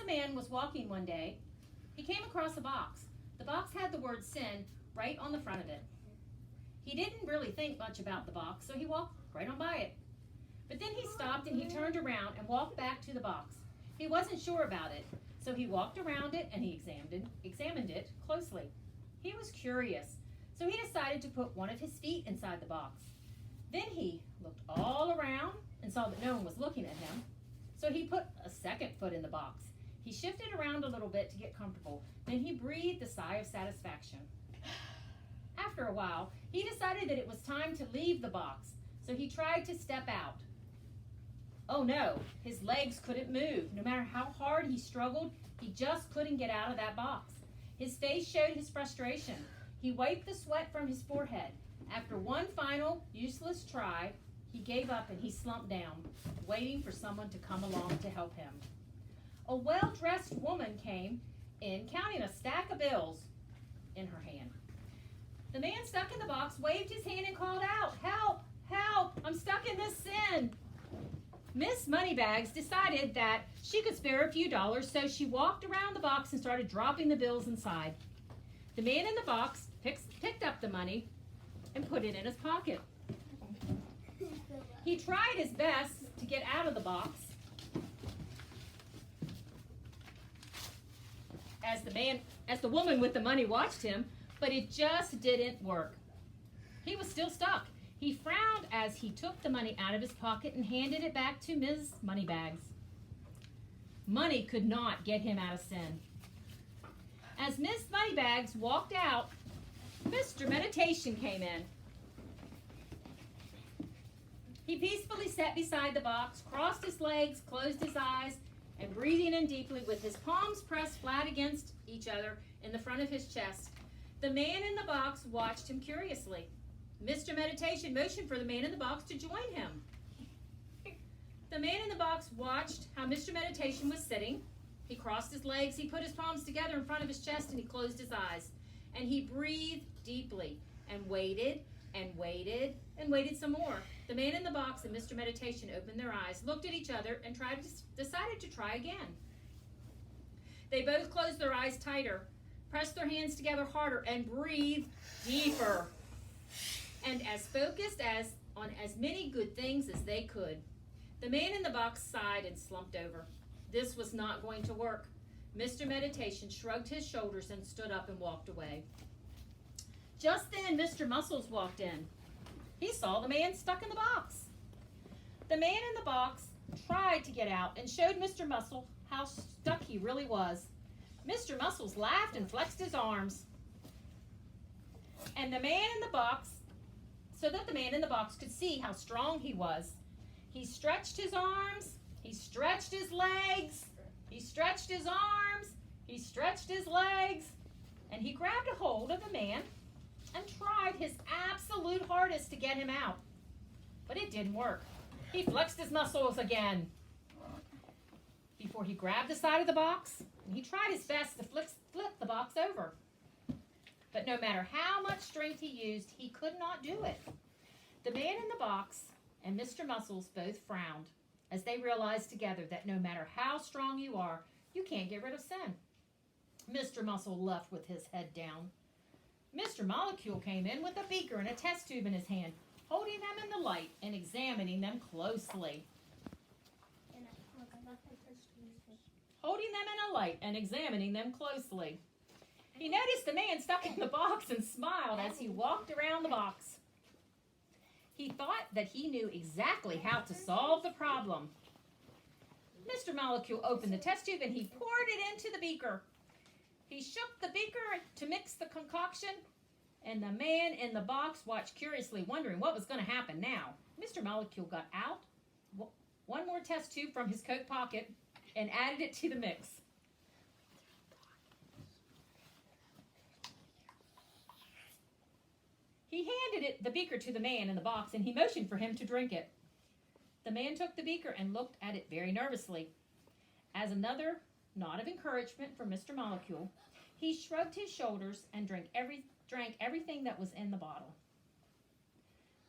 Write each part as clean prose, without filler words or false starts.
man was walking one day, he came across a box. The box had the word sin right on the front of it. He didn't really think much about the box, so he walked right on by it. But then he stopped and he turned around and walked back to the box. He wasn't sure about it, so he walked around it and he examined it closely. He was curious, so he decided to put one of his feet inside the box. Then he looked all around and saw that no one was looking at him, so he put a second foot in the box. He shifted around a little bit to get comfortable. Then he breathed a sigh of satisfaction. After a while, he decided that it was time to leave the box, so he tried to step out. Oh no, his legs couldn't move. No matter how hard he struggled, he just couldn't get out of that box. His face showed his frustration. He wiped the sweat from his forehead. After one final useless try, he gave up and he slumped down, waiting for someone to come along to help him. A well-dressed woman came in, counting a stack of bills in her hand. The man stuck in the box waved his hand and called out, "Help! Help! I'm stuck in this sin!" Miss Moneybags decided that she could spare a few dollars, so she walked around the box and started dropping the bills inside. The man in the box picked up the money and put it in his pocket. He tried his best to get out of the box as the woman with the money watched him, but it just didn't work. He was still stuck. He frowned as he took the money out of his pocket and handed it back to Ms. Moneybags. Money could not get him out of sin. As Miss Moneybags walked out, Mr. Meditation came in. He peacefully sat beside the box, crossed his legs, closed his eyes, and breathing in deeply with his palms pressed flat against each other in the front of his chest. The man in the box watched him curiously. Mr. Meditation motioned for the man in the box to join him. The man in the box watched how Mr. Meditation was sitting. He crossed his legs, he put his palms together in front of his chest, and he closed his eyes. And he breathed deeply and waited and waited and waited some more. The man in the box and Mr. Meditation opened their eyes, looked at each other, and decided to try again. They both closed their eyes tighter, pressed their hands together harder, and breathed deeper. And as focused on as many good things as they could. The man in the box sighed and slumped over. This was not going to work. Mr. Meditation shrugged his shoulders and stood up and walked away. Just then, Mr. Muscles walked in. He saw the man stuck in the box. The man in the box tried to get out and showed Mr. Muscle how stuck he really was. Mr. Muscles laughed and flexed his arms. And the man in the box, so that the man in the box could see how strong he was. He stretched his arms, he stretched his legs, he stretched his arms, he stretched his legs, and he grabbed a hold of the man and tried his absolute hardest to get him out. But it didn't work. He flexed his muscles again. Before he grabbed the side of the box, and he tried his best to flip the box over. But no matter how much strength he used, he could not do it. The man in the box and Mr. Muscles both frowned as they realized together that no matter how strong you are, you can't get rid of sin. Mr. Muscle left with his head down. Mr. Molecule came in with a beaker and a test tube in his hand, holding them in the light and examining them closely. Holding them in a light and examining them closely. He noticed the man stuck in the box and smiled as he walked around the box. He thought that he knew exactly how to solve the problem. Mr. Molecule opened the test tube and he poured it into the beaker. He shook the beaker to mix the concoction, and the man in the box watched curiously, wondering what was going to happen now. Mr. Molecule got out one more test tube from his coat pocket and added it to the mix. He handed the beaker to the man in the box, and he motioned for him to drink it. The man took the beaker and looked at it very nervously. As another nod of encouragement from Mr. Molecule, he shrugged his shoulders and drank everything that was in the bottle.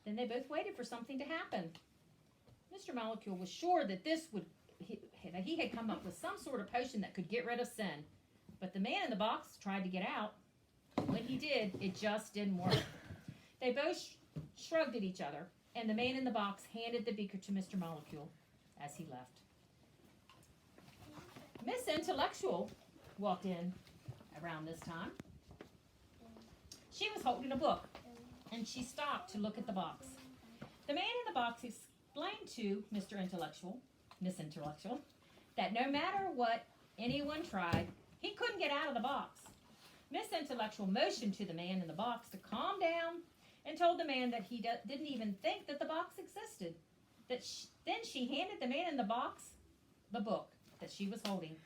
Then they both waited for something to happen. Mr. Molecule was sure that this would that he had come up with some sort of potion that could get rid of sin. But the man in the box tried to get out. When he did, it just didn't work. They both shrugged at each other, and the man in the box handed the beaker to Mr. Molecule as he left. Miss Intellectual walked in around this time. She was holding a book, and she stopped to look at the box. The man in the box explained to Miss Intellectual, that no matter what anyone tried, he couldn't get out of the box. Miss Intellectual motioned to the man in the box to calm down and told the man that he didn't even think that the box existed. Then she handed the man in the box the book that she was holding,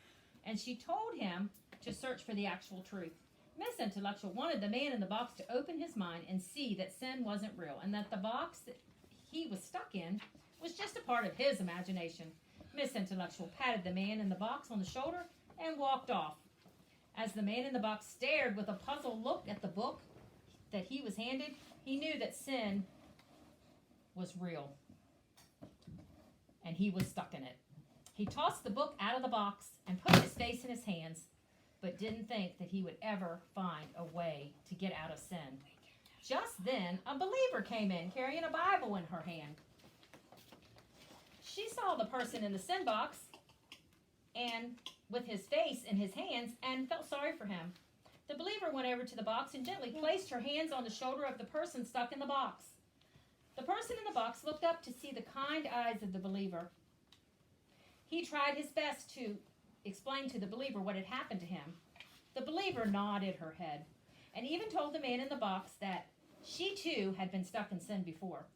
and she told him to search for the actual truth. Miss Intellectual wanted the man in the box to open his mind and see that sin wasn't real, and that the box that he was stuck in was just a part of his imagination. Miss Intellectual patted the man in the box on the shoulder and walked off. As the man in the box stared with a puzzled look at the book that he was handed, he knew that sin was real, and he was stuck in it. He tossed the book out of the box and put his face in his hands, but didn't think that he would ever find a way to get out of sin. Just then, a believer came in carrying a Bible in her hand. She saw the person in the sin box and with his face in his hands and felt sorry for him. The believer went over to the box and gently placed her hands on the shoulder of the person stuck in the box. The person in the box looked up to see the kind eyes of the believer. He tried his best to explain to the believer what had happened to him. The believer nodded her head and even told the man in the box that she too had been stuck in sin before.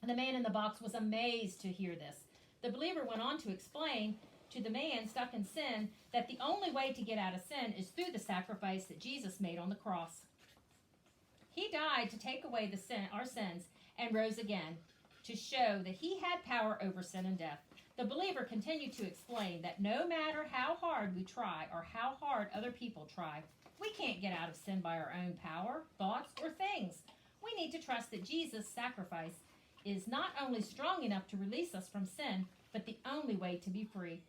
The man in the box was amazed to hear this. The believer went on to explain to the man stuck in sin that the only way to get out of sin is through the sacrifice that Jesus made on the cross. He died to take away our sins and rose again to show that he had power over sin and death. The believer continued to explain that no matter how hard we try or how hard other people try, we can't get out of sin by our own power, thoughts, or things. We need to trust that Jesus' sacrifice is not only strong enough to release us from sin, but the only way to be free.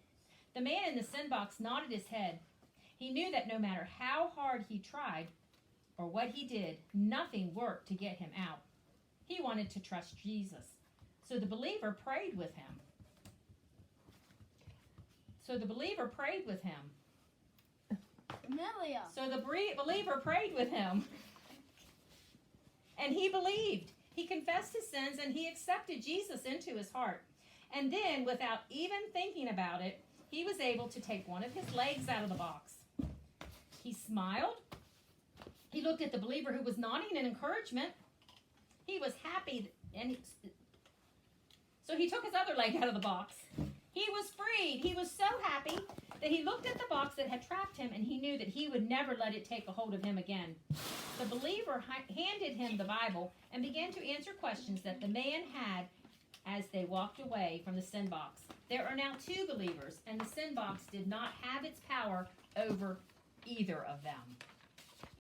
The man in the sin box nodded his head. He knew that no matter how hard he tried or what he did, nothing worked to get him out. He wanted to trust Jesus. So the believer prayed with him. Amelia. So the believer prayed with him. And he believed. He confessed his sins and he accepted Jesus into his heart. And then, without even thinking about it, he was able to take one of his legs out of the box. He smiled. He looked at the believer who was nodding in encouragement. He was happy, so he took his other leg out of the box. He was freed. He was so happy that he looked at the box that had trapped him, and he knew that he would never let it take a hold of him again. The believer handed him the Bible and began to answer questions that the man had as they walked away from the sin box. There are now two believers, and the sin box did not have its power over either of them.